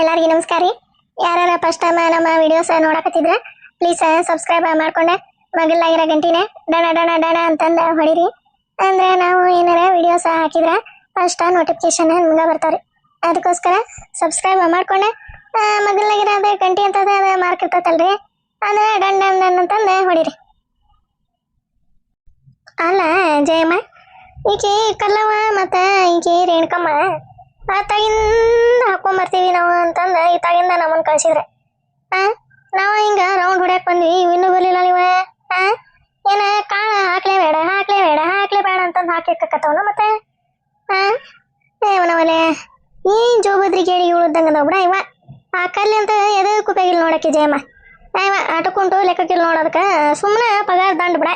ಎಲ್ಲರಿಗೂ ನಮಸ್ಕಾರ ರೀ. ಯಾರು ಫಸ್ಟ್ ಟೈಮ್ ನಮ್ಮ ವಿಡಿಯೋಸ್ ನೋಡಕತ್ತಿದ್ರೆ ಪ್ಲೀಸ್ ಸಬ್ಸ್ಕ್ರೈಬ್ ಮಾಡ್ಕೊಂಡೆ ಮಗಲಾಗಿರೋ ಗಂಟಿನೇ ಡಣ ಡಣ ಡಣ ಅಂತಂದು ಹೊಡಿರಿ. ಅಂದ್ರೆ ನಾವು ಏನಾರ ವಿಡಿಯೋಸ್ ಹಾಕಿದ್ರೆ ಫಸ್ಟ್ ನೋಟಿಫಿಕೇಶನ್ ನಿಮ್ಗೆ ಬರ್ತಾವ್ರಿ. ಅದಕ್ಕೋಸ್ಕರ ಸಬ್ಸ್ಕ್ರೈಬ್ ಮಾಡ್ಕೊಂಡೆ ಮಗಲಾಗಿರೋದು ಗಂಟಿ ಅಂತದ ಅದು ಮಾರ್ಕ್ ಇರ್ತೈತಲ್ರಿ, ಅಂದ್ರೆ ಡನ್ ಡನ್ ಡನ್ ಅಂತಂದು ಹೊಡಿರಿ. ಅಲ್ಲ ಜಯಮ್ಮ, ಈಕಿ ಕಲ್ಲವ ಮತ್ತು ಈಕಿ ರೇಣುಕಮ್ಮ ತಾಗಿಂದ ಹಾಕೊಂಬರ್ತೀವಿ ನಾವು ಅಂತಂದು ಈ ತಾಗಿಂದ ನಮ್ಮನ್ನು ಕಳಿಸಿದ್ರೆ ನಾವು ಹಿಂಗೆ ರೌಂಡ್ ಹೊಡ್ಯಾಕೆ ಬಂದ್ವಿ. ಇನ್ನೂ ಬರಲಿಲ್ಲ ನೀವು ಏನು ಕಾಳು ಹಾಕ್ಲೇ ಬೇಡ ಅಂತಂದು ಹಾಕಿಕ್ಕತ್ತವನ ಮತ್ತೆ ಏನವಲೆ ಈ ಜೋಬದ್ರಿ ಕೇಳಿ ಉಳಿದಂಗದ ಬಿಡ ಇವ ಆ ಕಲ್ಲಿ ಅಂತ ಎದಕ್ಕೂ ಬೇಗಿಲ್ಲ ನೋಡಕ್ಕೆ ಜಯಮ್ಮ. ಇವ ಆಟಕ್ಕುಂಟು ಲೆಕ್ಕಕ್ಕಿಲ್ಲ ನೋಡೋದಕ್ಕೆ ಸುಮ್ಮನೆ ಪಗಾರ ದಂಡು ಬಿಡ.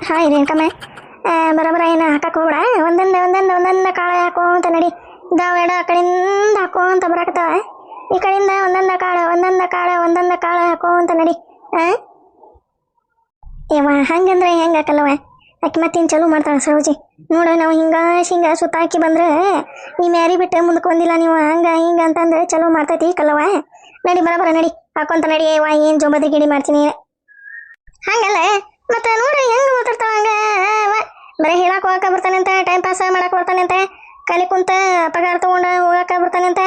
ಹಾಯ್ ರೇಣುಕಮ್ಮ, ಬರೋಬ್ಬರ ಏನು ಹಾಕಕ್ಕೆ ಹೋಗ್ಬಿಡ. ಒಂದೊಂದು ಕಾಳು ಹಾಕೋಂತ ನಡಿ. ಇದಾವೆಡ ಆ ಕಡೆಯಿಂದ ಹಾಕೋಂತ ಬರಾಕತ್ತಾವ, ಈ ಕಡೆಯಿಂದ ಒಂದೊಂದು ಕಾಳು ಹಾಕೋಂತ ನಡಿ. ಏವ ಹಂಗಂದ್ರೆ ಹೆಂಗೆ ಹಾಕಲ್ಲವ ಆಕೆ ಮತ್ತೇನು ಚಲೋ ಮಾಡ್ತಾಳೆ ಸರೋಜಿ. ನೋಡ ನಾವು ಹಿಂಗೆ ಸುತ್ತಾಕಿ ಬಂದ್ರೆ ನೀವು ಯಾರಿ ಬಿಟ್ಟು ಮುಂದಕ್ಕೆ ಬಂದಿಲ್ಲ ನೀವು ಹಿಂಗೆ ಅಂತಂದ್ರೆ ಚಲೋ ಮಾಡ್ತೈತಿ ಕಲ್ಲವ. ನಡಿ ಬರೋಬ್ಬರ ನಡಿ ಹಾಕೊಂತ ನಡಿ. ವಾ ಏನು ಜೋಬದ್ರಿ ಗಿಡಿ ಮಾಡ್ತೀನಿ ಹಂಗಲ್ಲ ಮತ್ತೆ ನೋಡಿ ಹೆಂಗೆ ಮಾತಾಡ್ತಾವ ಹಂಗೆ. ಬರೀ ಹೇಳಕ್ಕೆ ಹೋಗಕ್ಕೆ ಬರ್ತಾನಂತೆ, ಟೈಮ್ ಪಾಸ್ ಮಾಡಕ್ಕೆ ಬರ್ತಾನಂತೆ, ಕಲಿ ಕುಂತ ಪಗಾರ ತೊಗೊಂಡು ಹೋಗಕ್ಕೆ ಬರ್ತಾನಂತೆ.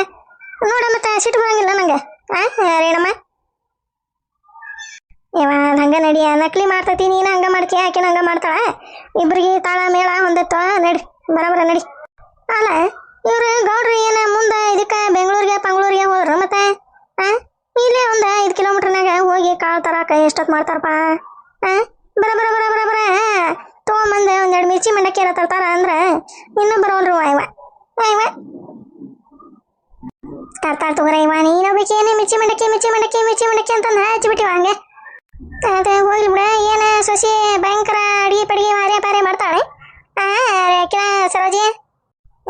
ನೋಡ ಮತ್ತೆ ಸಿಟ್ಟು ಬರಂಗಿಲ್ಲ ನಂಗೆ ರೇಣಮ್ಮ. ಇವ ಹಂಗೆ ನಡಿ ನಕಲಿ ಮಾಡ್ತೈತಿ, ನೀನು ಹಂಗೆ ಮಾಡ್ತೀಯ ಆಕಿನ ಹಂಗೆ ಮಾಡ್ತಾಳ. ಇಬ್ರಿಗೆ ತಾಳ ಮೇಳ ಹೊಂದತ್ತವ ನಡಿ ಬರೋಬ್ಬರ ನಡಿ. ಅಲ್ಲ ಇವ್ರು ಗೌಡ್ರು ಏನು ಮುಂದೆ ಇದಕ್ಕೆ ಬೆಂಗಳೂರಿಗೆ ಹೋದ್ರು ಮತ್ತೆ ಇಲ್ಲೇ ಒಂದು 5 ಕಿಲೋಮೀಟ್ರ್ನಾಗ ಹೋಗಿ ಕಾಳು ತರಾಕ ಎಷ್ಟೊತ್ತು ಮಾಡ್ತಾರಪ್ಪ. ಬರ ತೊಗೊಂಬಂದು ಒಂದೆರಡು ಮಿರ್ಚಿ ಮಂಡಕ್ಕಿ ಎಲ್ಲ ತರ್ತಾರ ಅಂದ್ರೆ ಇನ್ನೂ ಬರೋಲ್ರು ಇವ ತರ್ತಾರ ತಗೋರ. ಇವ ನೀನು ಬೇಕೇನೆ ಮಿರ್ಚಿ ಮಂಡಕ್ಕಿ ಅಂತಂದು ಹಚ್ಚಿಬಿಟ್ಟಿವ ಹಂಗೆ. ಅದೇ ಹೋಗ್ಲಿ ಬಿಡ. ಏನು ಸೊಸಿ ಭಯಂಕರ ಅಡಿಗೆ ಪಾರೆ ಮಾಡ್ತಾಳೆ ಯಾಕಿನ ಸರೋಜಿ.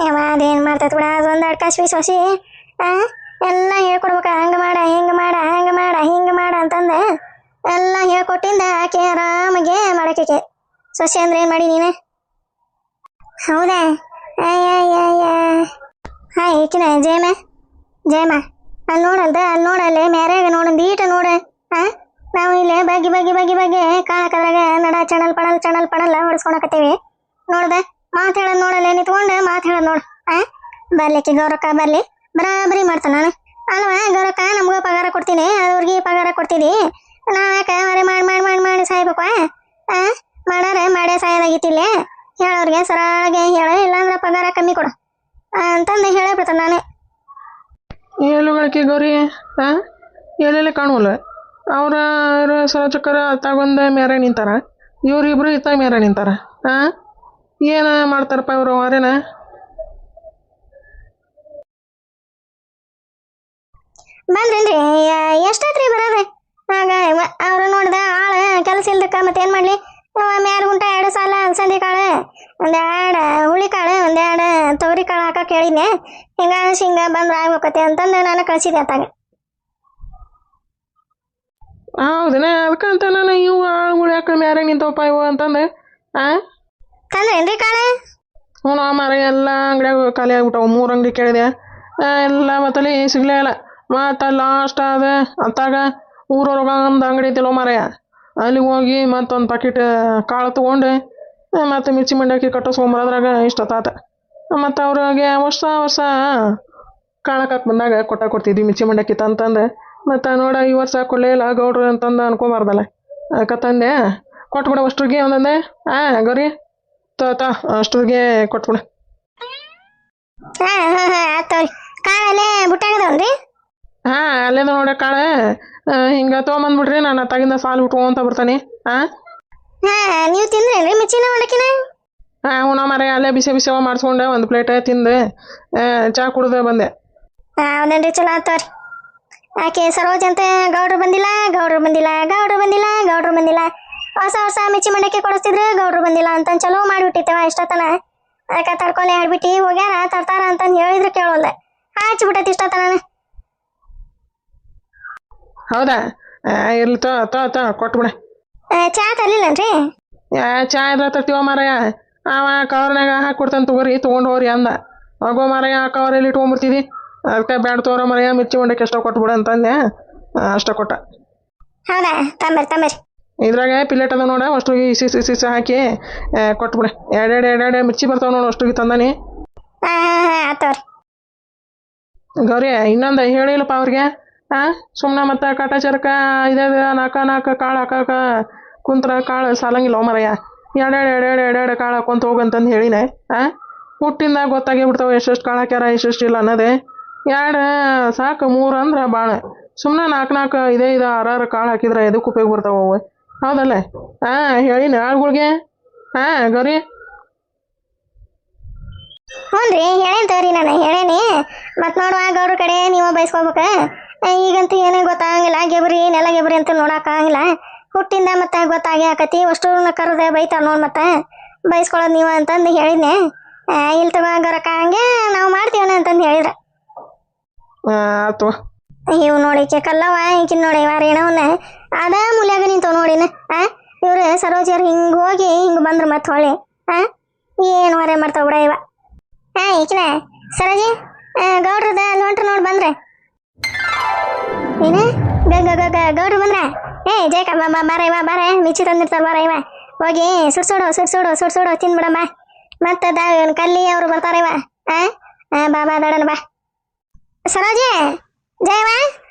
ಯಾವ ಅದೇನು ಮಾಡ್ತೈತೆ ಬಿಡ, ಅದೊಂದು ಅಡ್ಕಾಸ್ವಿ ಸೊಸಿ ಎಲ್ಲ ಹೇಳ್ಕೊಡ್ಬೇಕ. ಹಂಗೆ ಮಾಡ ಅಂತಂದು ಎಲ್ಲ ಹೇಳ್ಕೊಟ್ಟಿಂದ ಆಕೆ ಆರಾಮಾಗೆ ಮಾಡಕ್ಕೆ. ಸೊಸೆ ಅಂದ್ರೆ ಏನು ಮಾಡಿ ನೀನು? ಹೌದಾ? ಹಾಯ್ ಏಕಿನ ಜಯಮ್ಮ ಅಲ್ಲಿ ನೋಡಲ್ಲೇ ಮ್ಯಾರೇಗ ನೋಡೊಂದು ಈಟ ನೋಡ. ನಾವು ಇಲ್ಲೇ ಬಗ್ಗೆ ಕಾಣಕದ್ರಾಗ ನಡ ಚಣಲ್ ಪಣಲ್ ಹೊಡಿಸ್ಕೊಳಕತ್ತೀವಿ. ನೋಡ್ದೆ ಮಾತು ಹೇಳೋದು ನೋಡಲ್ಲೇ ನಿಂತ್ಕೊಂಡು ಮಾತು ಹೇಳೋದು ನೋಡು. ಬರ್ಲಿಕ್ಕೆ ಗೌರಕ್ಕ ಬರ್ಲಿ ಬರಾಬರಿ ಮಾಡ್ತಾನೆ ನಾನು ಅಲ್ವಾ. ಗೌರಕ್ಕ ನಮಗೂ ಪಗಾರ ಕೊಡ್ತೀನಿ, ಅವ್ರಿಗೆ ಪಗಾರ ಕೊಡ್ತೀನಿ. ನಾವು ಯಾಕೆ ಮಾಡಿ ಸಾಯ್ಬೇಕು? ಮಾಡೇ ಸಾಯೋದಾಗಿತ್ತಿಲ್ಲ. ಹೇಳೋರಿಗೆ ಸರಾಗೆ ಹೇಳ, ಇಲ್ಲಾಂದ್ರೆ ಪಗಾರ ಕಮ್ಮಿ ಕೊಡು ಅಂತಂದು ಹೇಳೇ ಬಿಡ್ತಾನೆ ನಾನೇ. ಎಲ್ಲುಗಳಕ್ಕೆ ಗೌರಿ ಎಲ್ಲೆಲ್ಲ ಕಾಣುವಲ್ಲ. ಅವ್ರ ಸರಚಕ್ಕರ ಅತ್ತಾಗೊಂದ ಮೇರೆ ನಿಂತಾರ, ಇವ್ರಿಬ್ರು ಇತ್ತಾಗ ಮೇರೆ ನಿಂತಾರ. ಏನು ಮಾಡ್ತಾರಪ್ಪ ಇವರು ಅವರೇನ? ಬಂದ್ರೇನ್ರಿ? ಎಷ್ಟಾತ್ರಿ ಬರೋದೆ? ಆಗ ಅವ್ರು ನೋಡ್ದೆ ಆಳು ಕೆಲಸ ಇಲ್ದಕ್ಕ ಮತ್ತೆ ಏನು ಮಾಡಲಿ. ಮ್ಯಾಲ ಗುಂಟ 2 ಸಾಲ ಅಲಸಂದಿ ಕಾಳು, 1 ಹುಳಿ ಕಾಳು, 1 ತೊಗರಿ ಕಾಳು ಹಾಕಕ್ಕೆ ಹೇಳಿದ್ನೆ. ಹಿಂಗ ಬಂದ್ರೆ ಆಗ್ಬೇಕತ್ತೆ ಅಂತಂದು ನಾನು ಕಳಿಸಿದೆ ಅತ್ತಾಗ. ಹೌದನ? ಅದಕ್ಕಂತ ನಾನು ಇವು ಆಳುಗಳು ಯಾಕೆ ಮ್ಯಾರೆ ನಿಂತವಪ್ಪ ಇವು ಅಂತಂದೆ. ತಂದ್ರೇನ್ರಿ ಕಾಳು? ಹ್ಞೂ ಮಾರ ಎಲ್ಲ ಅಂಗಡಿಯಾಗ ಖಾಲಿ ಆಗ್ಬಿಟ್ಟವು. 3 ಅಂಗಡಿ ಕೇಳಿದೆ, ಎಲ್ಲ ಮತ್ತಲ್ಲಿ ಸಿಗ್ಲೇ ಇಲ್ಲ. ಮತ್ತು ಲಾಸ್ಟ್ ಅದ ಅತ್ತಾಗ ಊರೊಳಗ ಒಂದು ಅಂಗಡಿ ಐತಿಲ್ಲೋ ಮಾರಾಯ, ಅಲ್ಲಿಗೆ ಹೋಗಿ ಮತ್ತೊಂದು ಪ್ಯಾಕೆಟ್ ಕಾಳು ತೊಗೊಂಡು ಮತ್ತು ಮಿರ್ಚಿ ಮಂಡಕ್ಕಿ ಕಟ್ಟಿಸ್ಕೊಂಬರೋದ್ರಾಗ ಇಷ್ಟೊತ್ತಾತ. ಮತ್ತು ಅವ್ರಿಗೆ ವರ್ಷ ಕಾಳಕ್ಕೆ ಬಂದಾಗ ಕೊಡ್ತಿದ್ವಿ ಮಿರ್ಚಿ ಮಂಡಕ್ಕಿ ತಂದು. ಮತ್ತು ನೋಡ ಈ ವರ್ಷ ಕೊಡಲೇ ಇಲ್ಲ ಗೌಡ್ರು ಅಂತಂದು ಅನ್ಕೊಂಬಾರ್ದಲ್ಲ, ಅದಕ್ಕೆ ತಂದೆ ಕೊಟ್ಬಿಡ ಅಷ್ಟ್ರಿಗೆ ಒಂದೊಂದೇ. ಗೌರಿ ಅಷ್ಟ್ರಿಗೆ ಕೊಟ್ಬಿಡ. ಆಯ್ತವ್ರಿ. ಕಾಳಲ್ಲೇ ಬುಟ್ಟಾಗದವನ್ರಿ? ಅಲ್ಲೇದ ನೋಡ ಕಾಳು ಹಿಂಗೆ ತೊಗೊಂಬಂದ್ಬಿಡ್ರಿ, ನಾನು ಅತ್ತಾಗಿಂದ ಸಾಲು ಬಿಟ್ಕೊಂತ ಬರ್ತಾನೆ. ನೀವು ತಿಂದ್ರೇನ್ರಿ ಮಿರ್ಚಿನ ಮಂಡಕ್ಕಿನ? ಹ್ಞೂ ಮಾರಾಯ, ಅಲ್ಲೇ ಬಿಸಿ ಮಾಡಿಸ್ಕೊಂಡೆ 1 ಪ್ಲೇಟ್ ತಿಂದು ಚಹಾ ಕುಡ್ದೆ ಬಂದೆ. ಹೌದೇನ್ರಿ, ಚಲೋ ಆತವ್ರಿ. ಆಕೆ ಸರೋಜ್ ಅಂತ ಗೌಡ್ರು ಬಂದಿಲ್ಲ. ಹೊಸ ಮಿರ್ಚಿ ಮಂಡಕ್ಕಿ ಕೊಡಿಸ್ತಿದ್ರು, ಗೌಡ್ರು ಬಂದಿಲ್ಲ ಅಂತ ಚಲೋ ಮಾಡಿಬಿಟ್ಟಿತ್ತೇವ ಇಷ್ಟತನ. ಅದಕ್ಕೆ ತಡ್ಕೊಂಡು ಹೇಳ್ಬಿಟ್ಟು ಹೋಗ್ಯಾರ, ತರ್ತಾರ ಅಂತಂದು ಹೇಳಿದ್ರು ಕೇಳೋಲ್ದೆ, ಹಚ್ಚಿಬಿಟ್ಟೈತಿ ಇಷ್ಟತನ. ಹೌದಾ? ಇರ್ಲಿ ಕೊಟ್ಬಿಡ. ಚಹಾ ತರ್ಲಿಲ್ಲನ್ರಿ? ಚಹಾ ಇದ್ರ ತರ್ತೀವ ಮಾರಾಯ. ಅವ ಕವರ್ನಾಗ ಹಾಕಿ ಕೊಡ್ತಾನೆ ತಗೋರಿ, ತೊಗೊಂಡು ಹೋಗ್ರಿ ಅಂದ. ಆಗೋ ಮಾರಾಯ ಅಕ್ಕವರಲ್ಲಿ ಇಟ್ಕೊಂಡ್ಬಿಡ್ತಿದ್ದಿ ಅದಕ್ಕೆ ಬ್ಯಾಡ ತೋರ ಮಾರಾಯ ಮಿರ್ಚಿ ಮಂಡಕ್ಕೆ ಎಷ್ಟೋ ಕೊಟ್ಬಿಡು ಅಂತಂದೆ ಅಷ್ಟ ಕೊಟ್ಟ. ಹೌದಾ ತಂಬರಿ ಇದ್ರಾಗ ಪಿಲ್ಲೆಟ್ ಅದ ನೋಡ ಅಷ್ಟಿಗೆ ಇಸಿ ಹಾಕಿ ಕೊಟ್ಬಿಡೆ. ಎರಡೆರಡು ಮಿರ್ಚಿ ಬರ್ತಾವ ನೋಡು ಅಷ್ಟಿಗೆ ತಂದಾನಿ. ಆತವ್ರಿ. ಗೌರಿ ಇನ್ನೊಂದು ಹೇಳಿಲ್ಲಪ್ಪ ಅವ್ರಿಗೆ ಸುಮ್ಮನೆ ಮತ್ತೆ ಕಾಟಾಚಾರಕ್ಕೆ ಇದೇ ನಾಲ್ಕು ಕಾಳು ಹಾಕಾಕ ಕುಂತ್ರ ಕಾಳು ಸಾಲಂಗಿಲ್ಲ ಮರಯ್ಯ. ಎರಡೆರಡು ಕಾಳು ಹಾಕೊಂತ ಹೋಗಂತಂದು ಹೇಳಿನೆ. ಹುಟ್ಟಿಂದ ಗೊತ್ತಾಗೇ ಬಿಡ್ತಾವೆ ಎಷ್ಟೆಷ್ಟು ಕಾಳು ಹಾಕ್ಯಾರ ಎಷ್ಟೆಷ್ಟು ಇಲ್ಲ ಅನ್ನೋದೇ. ಎರಡು ಸಾಕು, 3 ಅಂದ್ರೆ ಭಾಳ. ಸುಮ್ಮನೆ ನಾಲ್ಕು ಇದೇ 6 ಕಾಳು ಹಾಕಿದ್ರೆ ಎದಕ್ಕೆ ಉಪಯೋಗ ಬರ್ತಾವೆ ಅವು, ಹೌದಲ್ಲ? ಹೇಳಿನ ಆಳುಗಳಿಗೆ. ಗೌರಿ ಹ್ಞೂ ರೀ ಹೇಳೇನಿ ತಗೋರಿ, ನಾನು ಹೇಳೇನಿ. ಮತ್ತು ನೋಡುವ ಗೌಡ್ರ ಕಡೆ ನೀವು ಬಯಸ್ಕೋಬೇಕು. ಈಗಂತೂ ಏನೇ ಗೊತ್ತಾಗಂಗಿಲ್ಲ, ಗೆಬ್ರಿ ನೆಲ ಗೆಬ್ರಿ ಅಂತ ನೋಡೋಕ್ಕಾಗಂಗಿಲ್ಲ. ಹುಟ್ಟಿಂದ ಮತ್ತೆ ಗೊತ್ತಾಗೇ ಆಕತಿ. ಅಷ್ಟೂರ್ನ ಕರೆದೆ ಬೈತಾರ ನೋಡಿ, ಮತ್ತೆ ಬಯಸ್ಕೊಳ್ಳೋದು ನೀವು ಅಂತಂದು ಹೇಳಿದ್ನೆ. ಇಲ್ಲಿ ತಗೋ ಗರಕ, ಹಂಗೆ ನಾವು ಮಾಡ್ತೀವನ ಅಂತಂದು ಹೇಳಿದ್ರೆ ಆತು. ಇವು ನೋಡಿ ಕಲ್ಲವ ಈಕಿನ ನೋಡಿ ರೇಣವನ್ನ ಅದ ಮೂಲ್ಯಾಗ ನಿಂತವ್ ನೋಡಿನ. ಇವ್ರು ಸರೋಜಿಯರು ಹಿಂಗೆ ಹೋಗಿ ಹಿಂಗೆ ಬಂದ್ರು ಮತ್ತೆ ಹೊಳ್ಳಿ ಏನು ಹೊರೆ ಮಾಡ್ತಾವ ಬಿಡ ಇವ. ಈಕಿನ ಸರೋಜಿ ಗೌಡ್ರದ ಅಲ್ಲಿ ಹೊಂಟ್ರು ನೋಡಿ ಬಂದ್ರೆ ಏನ ಗೌಡ್ರು ಬಂದ್ರ. ಜಯಕ ಬಾರ ಇವ ಬಾರ ಮಿಚ್ಚಿ ತಂದಿರ್ತಾರ ಬಾರ ಇವ. ಹೋಗಿ ಸುಡ್ಸೋಡು ತಿಂದ್ಬಿಡಮ್ಮ. ಮತ್ತೆ ಕಲ್ಲಿ ಅವ್ರು ಬರ್ತಾರ ಇವ. ಬಾ ದಡನ ಬಾ. ಸರೋಜಿ ಜಯವ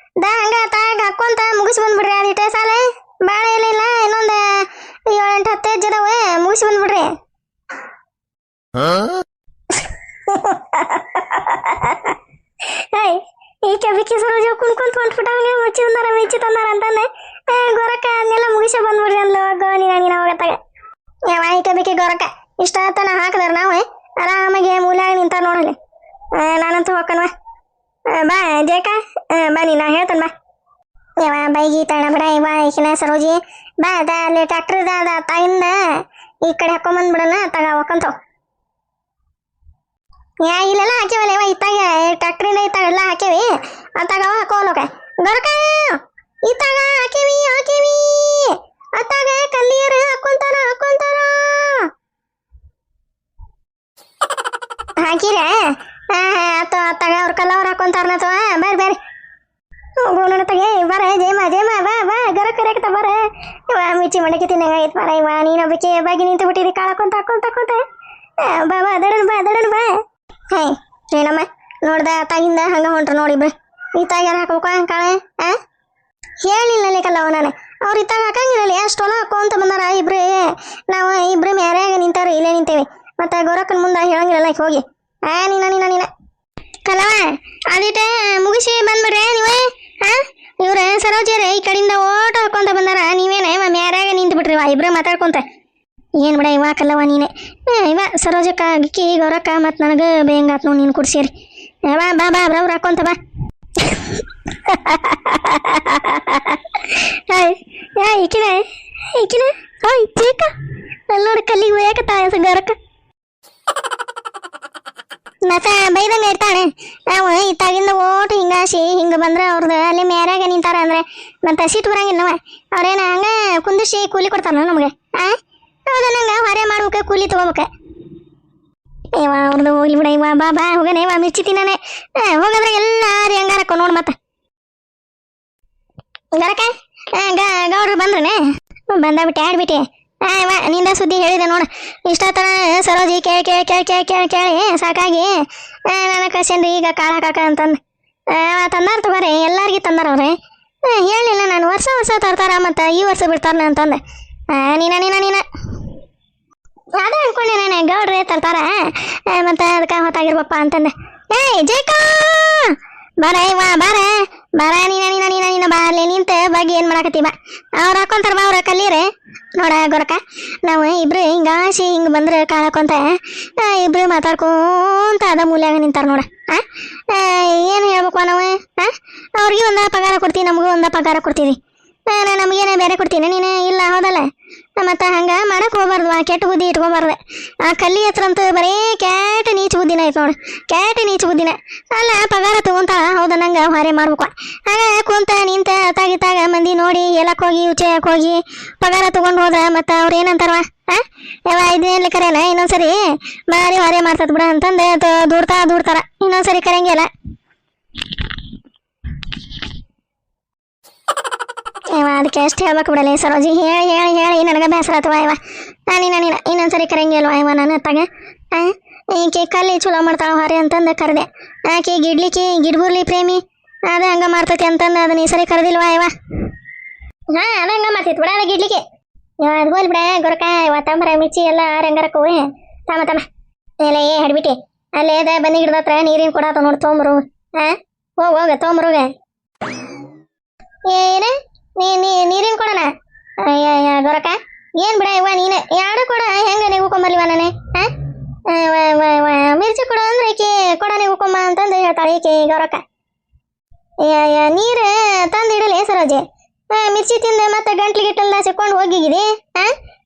ಹಂಗ ತಾಗ ಹಾಕೊಂತ ಮುಗಿಸಿ ಬಂದ್ಬಿಡ್ರಿ. ಅದಿಟ್ಟೆ ಸಾಲ ಭಾಳ ಇಲ್ಲ, ಇನ್ನೊಂದು 7-8 10 ಅದಾವೆ, ಮುಗಿಸಿ ಬಂದ್ಬಿಡ್ರಿ. ಈಕೆ ಬಿಕ್ಕಿ ಸರೋಜ ಕುಣ್ಕೊಂತ ಹೊಂಟ್ಬಿಟ್ಟವನೆ. ಮಿಚ್ಚಿ ತಂದಾರ ಅಂತಾನೆ ಗೊರಕ ಅದನ್ನೆಲ್ಲ ಮುಗಿಸಿ ಬಂದ್ಬಿಡ್ರಿ ಅಂದ್ಲು. ನೀನು ಹೋಗತ್ತಾಗ ಯಾವ ಈಕೆ ಬಿಕ್ಕಿ ಗೊರಕ ಇಷ್ಟ ಆತನ ಹಾಕಿದಾರ ನಾವು ಆರಾಮಾಗಿ ಮೂಲ್ಯಾಗ ನಿಂತಾರ ನೋಡಲಿ. ನಾನಂತೂ ಹೋಗ್ಕನ್ವಾ. ಬಾ ಜಯಕ ಬಾ, ನಾ ಹೇಳ್ತಾನೆ ಬಾ. ಯಾವ ಬೈಗಿ ತಣ ಬಿಡ ಇವ ಈಕಿನ ಸರೋಜಿ. ಬಾ ಅಲ್ಲಿ ಟ್ಯಾಕ್ಟ್ರಿ ತಾಯಿಂದ ಈ ಕಡೆ ಹಾಕೊಂಬಂದ್ಬಿಡೋಣ. ತಗ ಹೋಗ್ಕಂತವ್ ಇಲ್ಲೆಲ್ಲ ಹಾಕಿವಲ್ಲ ಇವ. ಇತ್ತಾಗ ಟ್ಯಾಕ್ಟ್ರಿನ ಇತ್ತಾಗ ಎಲ್ಲ ಹಾಕೇವಿ. ಅತ್ತಾಗ ಹಾಕೋಲಕ ಗರಕ ಇತ್ತಾಗ ಹಾಕೇವಿ ಅತ್ತಾಗ ಕಲ್ಲಿಯರು ಹಾಕೊಂತಾರ ಹಾಕಿರ. ಅತ್ತಾಗ ಅವ್ರ ಕಲ್ಲವ್ರು ಹಾಕೊಂತಾರ ನತ್ವ. ಬರ್ರಿ ಹೋಗೋಣತೆಗೆ ಬರ. ಜಯಮ ಬಾ ಗರ ಕರೆಯಕ್ತ ಬರ. ಇವ ಮಿಚ್ಚಿ ಮಂಡಕ್ಕಿ ತಿನ್ನಂಗೈತ್ ಬರ. ಇವ ನೀನೊಬ್ಬಕ್ಕೆ ಬಾಗಿ ನಿಂತು ಬಿಟ್ಟಿರಿ ಕಾಳು ಹಾಕೊಂತ ಬಾ ದಡನ್ ಬಾ. ರೇಣಮ್ಮ ನೋಡ್ದ ತಾಗಿಂದ ಹಂಗ ಹೊಂಟ್ರು ನೋಡಿಬ್ರು. ಇತ್ತಾಗ್ಯಾರ ಹಾಕೋಕ ಕಾಳೆ ಹೇಳಿಲ್ಲ ಕಲ್ಲವ ನಾನು. ಅವ್ರು ಇತ್ತಾಗ ಹಾಕಂಗಿಲ್ಲ, ಅಷ್ಟೊಲ ಹಾಕೋಂತ ಬಂದಾರ ಇಬ್ರು. ನಾವು ಇಬ್ರು ಮ್ಯಾರ್ಯಾಗ ನಿಂತಾರ, ಇಲ್ಲೇ ನಿಂತೇವಿ. ಮತ್ತೆ ಗೊರಕ್ಕನ ಮುಂದೆ ಹೇಳಂಗಿಲ್ಲ ಹೋಗಿ. ನೀನ ಕಲ್ಲವ ಅದಿಟ ಮುಗಿಸಿ ಬಂದ್ಬಿಡ್ರಿ ನೀವು. ಇವ್ರ ಸರೋಜಿಯರ ಈ ಕಡೆಯಿಂದ ಓಟ ಹಾಕೊಂತ ಬಂದಾರ. ನೀವೇನ ಮ್ಯಾರ್ಯಾಗ ನಿಂತು ಬಿಟ್ರಿ ಇಬ್ರು ಮಾತಾಡ್ಕೊಂತ. ಏನ್ ಬಿಡ ಇವ ಕಲ್ಲವ ನೀನೆ. ಇವ ಸರೋಜಕ್ಕ ಗಿಕ್ಕಿ ಗೌರಕ್ಕ ಮತ್ತು ನನಗೆ ಬೇಂಗಾತ್ ನೋಡಿ ನೀನು ಕುಡ್ಸೀರಿ. ಬಾ ಬ್ರವ್ರು ಹಾಕೊಂತ ಬಾ. ಈಕಿನ ಚೇಕ ಅಲ್ಲಿ ನೋಡಿ ಕಲ್ಲಿಗೆ ಹೋಯಕತ್ತ ಗೌರಕ್ಕ. ಮತ್ತ ಬೈದಂಗ ಇರ್ತಾಳೆ. ನಾವು ಇತ್ತಾಗಿಂದ ಓಟು ಹಿಂಗಾಸಿ ಹಿಂಗೆ ಬಂದ್ರೆ ಅವ್ರದ್ದು ಅಲ್ಲಿ ಮ್ಯಾರ್ಯಾಗ ನಿಂತಾರ ಅಂದ್ರೆ ಮತ್ತೆ ಸಿಟ್ಟು ಬರಂಗಿಲ್ಲವ. ಅವ್ರೇನ ಹಂಗ ಕುಂದಿಸಿ ಕೂಲಿ ಕೊಡ್ತಾರ ನಮಗೆ. ಹೌದಾ, ನಂಗೆ ಹೊರೆ ಮಾಡ್ಬೇಕ, ಕೂಲಿ ತಗೋಬೇಕ. ಇವ ಅವ್ರದ್ದು ಹೋಗ್ಲಿ ಬಿಡ. ಇವ ಬಾ ಹೋಗನೆ ಇವ ಮಿರ್ಚಿ ತಿನ್ನಾನೆ. ಹೋಗದ್ರೆ ಎಲ್ಲಾರು ಹೆಂಗಾರಕ್ಕ ನೋಡ್. ಮತ್ತೆ ಗರಕ ಗೌಡ್ರು ಬಂದ್ರನೆ ಬಂದಾಬಿಟ್ಟೆ ಆಡ್ಬಿಟ್ಟೆ. ಇವ ನಿಂದ ಸುದ್ದಿ ಹೇಳಿದೆ ನೋಡು. ಇಷ್ಟೊತ್ತನ ಸರೋಜಿ ಕೇಳಿ ಸಾಕಾಗಿ ನಾನು ಕಳ್ಸೇನ್ರಿ ಈಗ ಕಾಳು ಹಾಕಾಕ ಅಂತಂದು ತಂದಾರ. ತಗೋರಿ ಎಲ್ಲಾರ್ಗಿ ತಂದಾರ ಅವ್ರೆ. ಹೇಳಿಲ್ಲ ನಾನು. ವರ್ಷ ತರ್ತಾರ ಮತ್ತು ಈ ವರ್ಷ ಬಿಡ್ತಾರ ಅಂತಂದೆ. ನೀನ ಅದೇ ಅನ್ಕೊಂಡೆ ನಾನು, ಗೌಡ್ರೆ ತರ್ತಾರ ಮತ್ತು ಅದಕ್ಕೆ ಹೊತ್ತಾಗಿರ್ಬಪ್ಪ ಅಂತಂದೆ. ಜಯಕ ಬಾರ ಇವ ಬಾರ ನೀನ ಬಾ. ಅಲ್ಲಿ ನಿಂತ ಬಗ್ಗೆ ಏನು ಮಾಡಾಕತ್ತಿ ಬಾ. ಅವ್ರು ಹಾಕೊಂತಾರ ಬಾ ಅವ್ರ ಕಲ್ಲೀರಿ ನೋಡ ಗೊರಕ. ನಾವು ಇಬ್ರು ಹಿಂಗಾಸಿ ಹಿಂಗೆ ಬಂದ್ರೆ ಕಾಳು ಹಾಕೊಂತ ಇಬ್ರು ಮಾತಾಡ್ಕೊಂತ ಅದ ಮೂಲ್ಯಾಗ ನಿಂತಾರ ನೋಡ. ಏನು ಹೇಳ್ಬೇಕು ನಾವು? ಅವ್ರಿಗೆ ಒಂದ ಪಗಾರ ಕೊಡ್ತೀವಿ, ನಮಗೂ ಒಂದ ಪಗಾರ ಕೊಡ್ತೀವಿ. ನಮಗೇನೆ ಬೇರೆ ಕೊಡ್ತೀನಿ ನೀನು ಇಲ್ಲ, ಹೌದಲ್ಲ? ಮತ್ತು ಹಂಗೆ ಮಾಡಕ್ಕೆ ಹೋಗ್ಬಾರ್ದು ಕೆಟ್ಟ ಬುದ್ಧಿ ಇಟ್ಕೊಬಾರ್ದು. ಆ ಕಲ್ಲಿ ಹತ್ರ ಅಂತೂ ಬರೀ ಕ್ಯಾಟ ನೀಚ ಬುದ್ಧಿನ ಐತೆ ನೋಡಿ, ಕ್ಯಾಟ ನೀಚ ಬುದ್ಧಿನ. ಅಲ್ಲ ಪಗಾರ ತಗೊಂತಾಳ ಹೌದು ನಂಗೆ ಹೊರೆ ಮಾಡ್ಬೇಕು. ಆಗ ಕುಂತ ನಿಂತ ತಾಗಿತ್ತಾಗ ಮಂದಿ ನೋಡಿ ಎಲ್ಲಕ್ಕೆ ಹೋಗಿ ಉಚ್ಚೆಯಕ್ಕೆ ಹೋಗಿ ಪಗಾರ ತಗೊಂಡು ಹೋದ್ರೆ ಮತ್ತು ಅವ್ರು ಏನಂತಾರವ ಯಾವ ಇದನ್ನೆಲ್ಲ ಕರೆಯಲ್ಲ ಇನ್ನೊಂದ್ಸರಿ ಭಾರಿ ಹೊರೆ ಮಾಡ್ತದ ಬಿಡ ಅಂತಂದು ದೂಡ್ತಾರ ಇನ್ನೊಂದ್ಸರಿ ಕರೆಯಂಗಿಲ್ಲ. ಅದಕ್ಕೆ ಎಷ್ಟು ಹೇಳ್ಬೇಕು ಬಿಡಲಿ ಸರೋಜಿ, ಹೇಳಿ ಹೇಳಿ ಹೇಳಿ ನನಗೆ ಬೇಸರ ಆತವ ಇವ. ನಾನಿನ ಇನ್ನೊಂದ್ಸರಿ ಕರೆಯಂಗಿಲ್ವ ಇವ ನಾನು ಅತ್ತಾಗ. ಈಕೆ ಕಲ್ಲಿ ಚಲೋ ಮಾಡ್ತಾಳ ಹೊರೆ ಅಂತಂದು ಕರೆದೆ. ಆಕೆ ಗಿಡ್ಬುರ್ಲಿ ಪ್ರೇಮಿ ಅದು ಹಂಗೆ ಮಾಡ್ತೈತಿ ಅಂತಂದು ಅದನ್ನ ಈ ಸರಿ ಕರೆದಿಲ್ವಾ ಇವ. ಅದು ಹಂಗೆ ಮಾಡ್ತೈತಿ ಬಿಡ ಅದು ಗಿಡ್ಲಿಕ್ಕೆ. ಅದು ಹೋಲ್ ಬಿಡ ಗೊರಕ ಇವ ತಂಬರ ಮಿಚ್ಚಿ ಎಲ್ಲ ರಂಗರಕ್ಕ ಹೋಗಿ ತಮ್ಮ ಎಲ್ಲ ಹಡ್ಬಿಟ್ಟಿ ಅಲ್ಲೇ ಅದ ಬನ್ನಿ ಗಿಡದ ಹತ್ರ ನೀರಿನ ಕೊಡಾತ ನೋಡಿ ತೊಂಬರು. ಹೋಗ ತೊಂಬರುಗ ಏನ ನೀರಿನ ಕೊಡೋಣ ಗೊರಕ ಏನ್ ಬಿಡ ಇವ ನೀನು ಯಾರು ಕೊಡ ಹೆಂಗ ನೆಗುಕೊಂಬರ್ಲಿವ ನಾನೇ ಮಿರ್ಚಿ ಕೊಡ ಅಂದ್ರೆ ಈಕಿ ಕೊಡ ನೆಗುಕೊಂಬ ಅಂತಂದು ಹೇಳ್ತಾಳೆ ಈಕಿ ಗೊರಕ. ನೀರು ತಂದು ಇಡಲಿ ಸರೋಜಿ, ಮಿರ್ಚಿ ತಿಂದ ಮತ್ತೆ ಗಂಟ್ಲು ಗಿಟ್ಟಲ್ದ ಸಿಕ್ಕೊಂಡು ಹೋಗಿಗಿದಿ.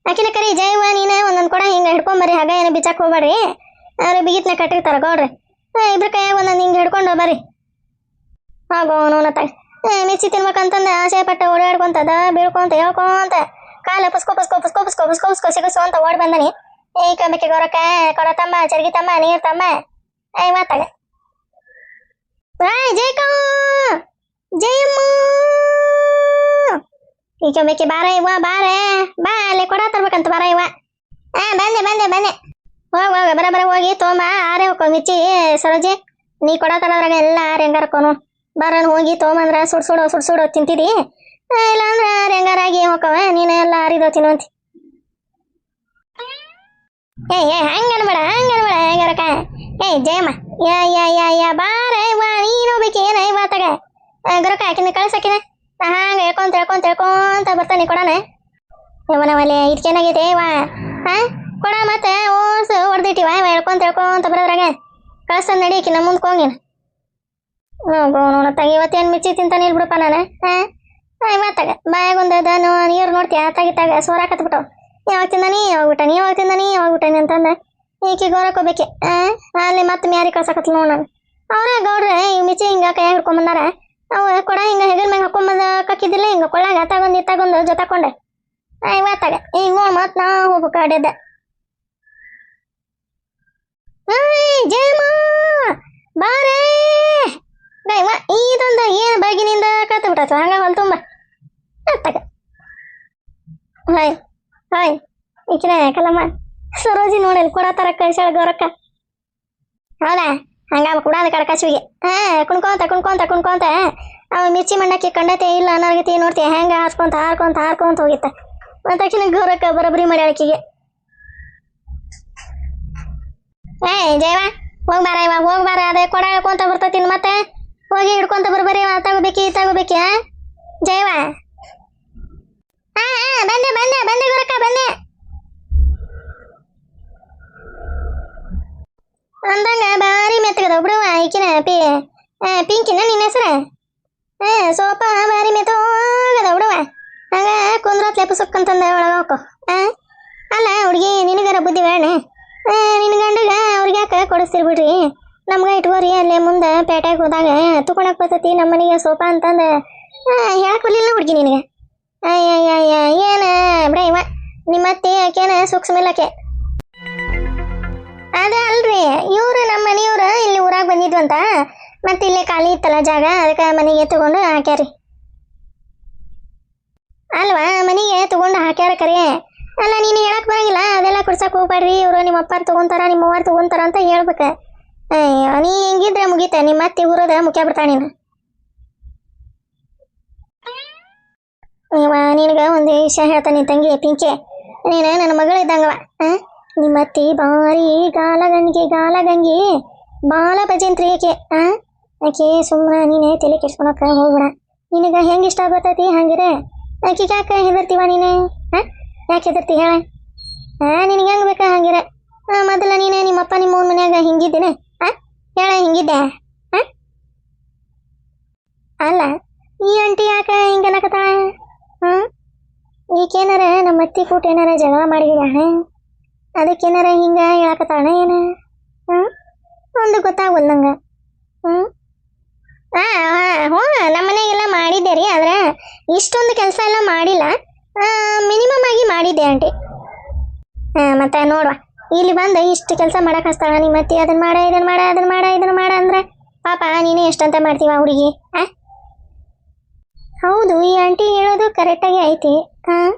ಆಕಿನ ಕರಿ ಜೈವ ನೀನು ಒಂದೊಂದು ಕೊಡ ಹಿಂಗೆ ಹಿಡ್ಕೊಂಬರ್ರಿ, ಹಾಗ ಏನು ಬಿಚ್ಚಕ್ಕೆ ಹೋಗ್ಬೇಡ್ರಿ. ಅವ್ರು ಬಿಗಿತ್ನ ಕಟ್ಟಿರ್ತಾರ ಗೌಡ್ರಿ, ಇಬ್ರ ಕೈಯಾಗ ಒಂದೊಂದು ಹಿಂಗೆ ಹಿಡ್ಕೊಂಡು ಬರ್ರಿ. ಹೋಗೋ ನೋನತ್ತಾಗ ಮಿರ್ಚಿ ತಿನ್ಬೇಕಂತಂದು ಆಸೆ ಪಟ್ಟ ಓಡಾಡ್ಕೊಂತದ ಬೀಳ್ಕೊಂತ ಹೇಳ್ಕೊಂತ ಕಾಲ ಪುಸ್ಕೋ ಸಿಗಸು ಅಂತ ಓಡ್ ಬಂದನಿ. ಈ ಕಂಬಕ್ಕೆ ಗೊರಕ ಕೊಡ ತಮ್ಮ ಚರ್ಗಿ ತಮ್ಮ ನೀರು ತಮ್ಮ ಮಾತಾಗ ಜಯಮ್ಮ ಈ ಕಂಬಕ್ಕೆ ಬಾರ ಇವ ಬಾರೆ ಬಾ ಅಲ್ಲಿ ಕೊಡ ತರ್ಬೇಕಂತ ಬಾರ ಇವ. ಬಂದೆ ಹೋಗ ಬರ ಹೋಗಿ ತೋಮ ಆರೆ ಹೋಗೋ ಮಿಚ್ಚಿ ಸರೋಜಿ ನೀ ಕೊಡ ತರೋದ್ರಾಗ ಎಲ್ಲ ಆರೆ ಹೆಂಗಾರಕೋನು ಬರೋನ್ ಹೋಗಿ ತೊಗೊಂಬಂದ್ರ ಸುಡ್ಸುಡೋ ತಿಂತಿದಿ, ಇಲ್ಲಾಂದ್ರ ಹೆಂಗಾರಾಗಿ ಹೋಗವ ನೀನು ಎಲ್ಲ ಹರಿದೋ ತಿನ್ನುವಂತಿ. ಹಂಗನ್ಬೇಡ ಹೆಂಗಾರಕ ಜಯಮ್ಮ ಬಾರ ಇವ ನೀನು ಹೋಗ್ಬೇಕು ಏನ ಇವ ತಗ ಗೊರಕ ಆಕಿನ ಕಳ್ಸಾಕಿನ ಹಂಗ ಹೇಳ್ಕೊಂತ ಬರ್ತಾನೆ ಕೊಡೋಣ ಇವನವಲ್ಲಿ ಇದಕ್ಕೇನಾಗೈತೆ ಇವ ಕೊಡ ಮತ್ತೆ ಓಸು ಹೊಡೆದಿಟ್ಟಿವ ಇವ ಹೇಳ್ಕೊಂತ ಬರೋದ್ರಾಗ ಕಳ್ಸ್ತಂದು ನಡಿ ಆಕಿನ ಮುಂದಕ್ಕೆ ಹೋಗಿನ. ಹೋಗೋ ನೋಡತ್ತಾಗ ಇವತ್ತೇನು ಮಿರ್ಚಿ ತಿಂತಾನೆ ಇಲ್ಲಿ ಬಿಡಪ್ಪ ನಾನು. ಇವತ್ತಾಗ ಬಾಯಾಗೊಂದು ನೀರು ನೋಡ್ತೀಯ ತಾಗಿತ್ತಾಗ ಸೋರಾಕತ್ಬಿಟ್ಟು ಯಾವಾಗ ತಿಂದಾನಿ ಯಾವಾಗ ಬಿಟ್ಟಾನಿ ಅಂತಂದು ಈಕಿ ಗೌರಕ್ಕೋಬೇಕೆ ಅಲ್ಲಿ ಮತ್ತೆ ಮ್ಯಾರಿ ಕಳ್ಸಕತ್ಲ ನೋಡ್ ನಾನು. ಅವ್ರ ಗೌಡ್ರೆ ಈ ಮಿರ್ಚಿ ಹಿಂಗೆ ಕೈ ಹಿಡ್ಕೊಂಬಂದಾರ, ಅವು ಕೊಡ ಹಿಂಗೆ ಹೆಗಲ ಮ್ಯಾಗ ಹಾಕೊಂಬಂದ ಕಕ್ಕಿದ್ದಿಲ್ಲ ಹಿಂಗೆ ಕೊಳ್ಳಾಗ ತಗೊಂಡು ಜೊತಾಕೊಂಡೆ ಇವತ್ತಾಗ ಈಗ ನೋಡಿ ಮತ್ತೆ ನಾ ಹೋಗ್ಬೇಕು ಅಡ್ಯದ. ಜಯಮ್ಮ ಬಾರೇ ಇದೊಂದು ಏನು ಬಗಿನಿಂದ ಕತ್ತು ಬಿಟ್ಟತು ಹಂಗ ಹೊಲ್ ತುಂಬ ಅತ್ತಗ ಹಾಯ್ ಈಕಿನ ಕಲಮ್ಮ ಸರೋಜಿ ನೋಡಲ್ಲಿ ಕೊಡ ತರ ಕಳ್ಸಾಳ ಗೌರಕ್ಕ. ಹೌದಾ ಹಂಗ ಕೂಡ ಅದು ಕಡ್ಕಸುವಿಗೆ ಕುಣ್ಕೊಂತ ಅವ ಮಿರ್ಚಿ ಮಂಡಕ್ಕಿ ಕಂಡತೆ ಇಲ್ಲ ಅನ್ನೋರ್ಗತಿ ನೋಡ್ತೀಯ ಹೆಂಗ ಹಾರ್ಕೊಂತ ಹೋಗಿತ್ತ ಮತ್ತೆ ಆಕಿನ ಗೌರಕ್ಕ ಬರೋಬ್ಬರಿ ಮಾಡಿ ಆಕಿಗೆ. ಜಯವ ಹೋಗ್ಬಾರ ಅದೇ ಕೊಡ ಹೇಳ್ಕೊಂತ ಬರ್ತೈತಿ ಮತ್ತೆ ಹೋಗಿ ಹಿಡ್ಕೊಂತ ಬರ್ಬರಿ ತಗೋಬೇಕಿ ಜಯವ. ಬಂದೆ ಗೊರಕ ಬಂದೆ ಅಂದಂಗ ಭಾರಿ ಮೆತ್ತಗದ ಬಿಡುವ ಈಕಿನ ಪಿಂಕಿನ ನಿನ್ನ ಹೆಸರು ಸೋಪ ಭಾರಿ ಮೆತ್ತಗದ ಬಿಡುವ ಹಂಗ ಕುಂದ್ರತ್ಲೆ ಪುಸುಕ್ಕಂತಂದ ಒಳಗ ಹೋಕೋ. ಅಲ್ಲ ಹುಡುಗಿ ನಿನಗರ ಬುದ್ಧಿ ಬೇಡ ನಿನ್ನ ಗಂಡಗ ಅವ್ರಿಗೆ ಯಾಕೆ ಕೊಡಿಸ್ತಿರ್ ಬಿಡ್ರಿ, ನಮ್ಗೆ ಇಟ್ಕೋರಿ ಅಲ್ಲೇ ಮುಂದೆ ಪೇಟೆಗೆ ಹೋದಾಗ ತಗೊಳಕ್ ಬರ್ತೈತಿ ನಮ್ಮ ಮನೆಗೆ ಸೋಫಾ ಅಂತಂದು ಹೇಳಕ್ ಬರ್ಲಿಲ್ಲ ಹುಡುಗಿ ನಿನಗೆ. ಏನ ಬಿಡ ಇವ ನಿಮ್ಮತ್ತಿ ಆಕೇನ ಸೂಕ್ಷ್ಮಿಲ್ಲಕ್ಕೆ. ಅದೇ ಅಲ್ರಿ ಇವ್ರು ನಮ್ಮ ಮನೆಯವ್ರು ಇಲ್ಲಿ ಊರಾಗ ಬಂದಿದ್ವಂತ ಮತ್ತೆ ಇಲ್ಲೇ ಖಾಲಿ ಇತ್ತಲ್ಲ ಜಾಗ ಅದಕ್ಕೆ ಮನೆಗೆ ತಗೊಂಡು ಹಾಕ್ಯಾರಿ. ಅಲ್ವಾ ಮನೆಗೆ ತಗೊಂಡು ಹಾಕ್ಯಾರ ಕರಿ. ಅಲ್ಲ ನೀನು ಹೇಳಕ್ ಬರಂಗಿಲ್ಲ ಅದೆಲ್ಲ ಕೊಡ್ಸಕ್ ಹೋಗ್ಬೇಡ್ರಿ ಇವರು ನಿಮ್ಮ ಅಪ್ಪಾರು ತಗೊಂತಾರ ನಿಮ್ಮ ಅವ್ವಾರು ತಗೊಂತಾರ ಅಂತ ಹೇಳ್ಬೇಕ. ನೀ ಹೆಂಗಿದ್ರೆ ಮುಗೀತ ನಿಮ್ಮ ಅತ್ತಿ ಊರದ ಮುಖ್ಯ ಬಿಡ್ತಾಳ ನೀನು. ನಿನಗೆ ಒಂದು ವಿಷಯ ಹೇಳ್ತಾನೆ ತಂಗಿ ಪಿಂಕೆ, ನೀನು ನನ್ನ ಮಗಳಿದ್ದಂಗವ. ನಿಮ್ಮ ಅತ್ತಿ ಭಾರಿ ಗಾಲಗಂಗಿ ಬಾಳ ಭಜಂತ್ರಿ ಆಕೆ ಸುಮ್ಮನೆ ನೀನೇ ತಲೆ ಕೆಡ್ಸ್ಕೊಳಕ ಹೋಗ್ಬಿಡ. ನಿನಗೆ ಹೆಂಗೆ ಇಷ್ಟ ಬರ್ತೈತಿ ಹಂಗಿರೆ ಆಕಿಗೆ ಯಾಕೆ ಹೆದರ್ತೀವ ನೀನು? ಯಾಕೆ ಹೆದರ್ತಿ ಹೇಳ? ನಿನಗೆ ಹೆಂಗೆ ಬೇಕಾ ಹಂಗಿರೆ. ಮೊದಲ ನೀನು ನಿಮ್ಮಪ್ಪ ನಿಮ್ಮ ಅವ್ನ ಮನ್ಯಾಗ ಹಿಂಗಿದ್ದೇನೆ ಹೇಳ ಹಿಂಗಿದ್ದೆ. ಅಲ್ಲ ಈ ಅಂಟಿ ಯಾಕೆ ಹಿಂಗೆ ಅನ್ನಕತ್ತಾಳ? ಈಕೇನಾರ ನಮ್ಮ ಅತ್ತಿ ಕೂಟ ಏನಾರ ಜಗಳ ಮಾಡಿದಾಳೆ, ಅದಕ್ಕೇನಾರ ಹಿಂಗೆ ಹೇಳಕತ್ತಾಳ ಏನು? ಹ್ಞೂ ಒಂದು ಗೊತ್ತಾಗಲ್ಲ ನಂಗೆ. ಹ್ಞೂ ಹ್ಞೂ ನಮ್ಮ ಮನೆಗೆಲ್ಲ ಮಾಡಿದ್ದೆ ರೀ, ಆದ್ರೆ ಇಷ್ಟೊಂದು ಕೆಲಸ ಎಲ್ಲ ಮಾಡಿಲ್ಲ, ಮಿನಿಮಮ್ ಆಗಿ ಮಾಡಿದ್ದೆ ಆಂಟಿ. ಮತ್ತೆ ನೋಡುವ, ಇಲ್ಲಿ ಬಂದು ಇಷ್ಟು ಕೆಲಸ ಮಾಡಕ್ಕೆ ಹಸ್ತಾಳ ನಿಮ್ಮ ಅತ್ತಿ, ಅದನ್ನ ಮಾಡ ಇದನ್ನ ಮಾಡ ಅದನ್ನ ಮಾಡ ಇದನ್ನ ಮಾಡ ಅಂದ್ರೆ ಪಾಪ ನೀನೇ ಎಷ್ಟಂತ ಮಾಡ್ತೀವ ಹುಡುಗಿ. ಹೌದು, ಈ ಆಂಟಿ ಹೇಳೋದು ಕರೆಕ್ಟಾಗಿ ಐತಿ. ಹಾಂ